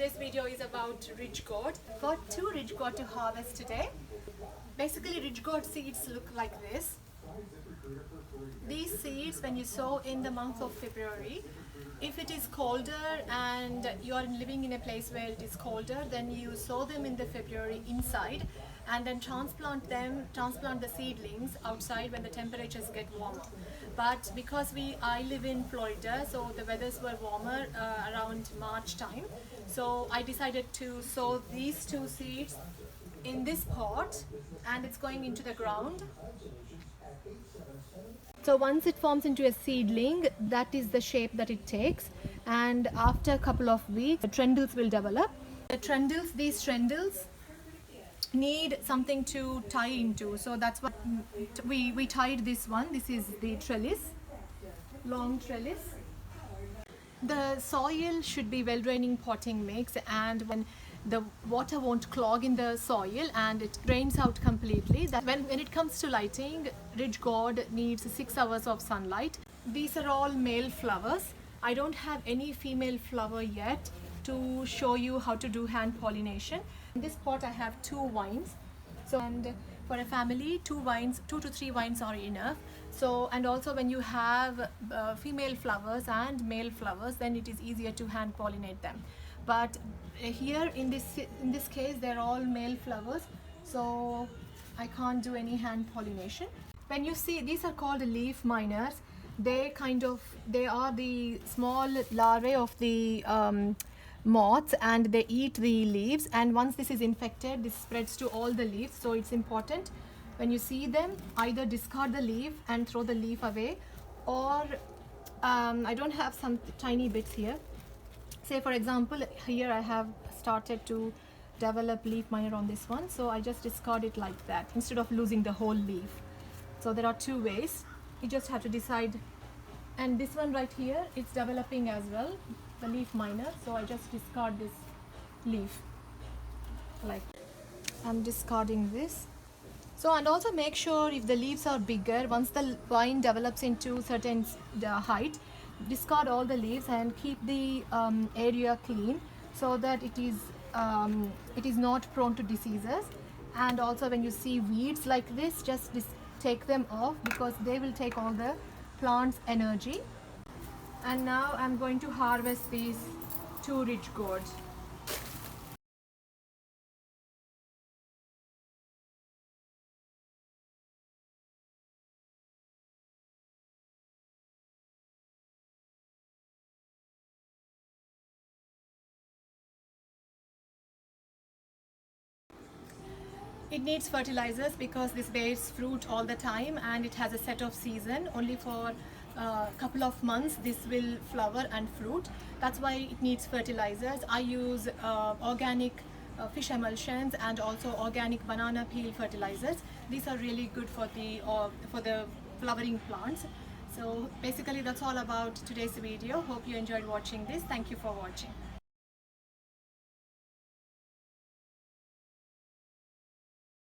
Today's video is about ridge gourd. Got two ridge gourd to harvest today. Basically, ridge gourd seeds look like this. These seeds, when you sow in the month of February, if it is colder and you are living in a place where it is colder, then you sow them in the February inside and then transplant the seedlings outside when the temperatures get warmer. But because I live in Florida, so the weathers were warmer around March time, so I decided to sow these two seeds in this pot, and it's going into the ground. So once it forms into a seedling, that is the shape that it takes, and after a couple of weeks the trendles will develop. These trendles need something to tie into, so that's what we tied this one. This is the trellis, long trellis. The soil should be well draining potting mix, and when the water won't clog in the soil and it drains out completely. That when it comes to lighting, ridge gourd needs 6 hours of sunlight. These are all male flowers. I don't have any female flower yet to show you how to do hand pollination. In this pot I have 2 vines, so and for a family 2 to 3 vines are enough. So, and also when you have female flowers and male flowers, then it is easier to hand pollinate them. But here in this case they're all male flowers, so I can't do any hand pollination. When you see, these are called leaf miners. They are the small larvae of the moths, and they eat the leaves, and once this is infected, this spreads to all the leaves. So it's important, when you see them, either discard the leaf and throw the leaf away, or I don't have some tiny bits here. Say for example, here I have started to develop leaf miner on this one, so I just discard it like that instead of losing the whole leaf. So there are 2 ways, you just have to decide. And this one right here, it's developing as well, the leaf miner, so I just discard this leaf, like I'm discarding this. So, and also make sure if the leaves are bigger, once the vine develops into certain height, discard all the leaves and keep the area clean, so that it is not prone to diseases. And also when you see weeds like this, just take them off, because they will take all the plant's energy. And now I'm going to harvest these 2 ridge gourds. It needs fertilizers because this bears fruit all the time, and it has a set of season. Only for a couple of months this will flower and fruit. That's why it needs fertilizers. I use organic fish emulsions and also organic banana peel fertilizers. These are really good for the flowering plants. So basically that's all about today's video. Hope you enjoyed watching this. Thank you for watching.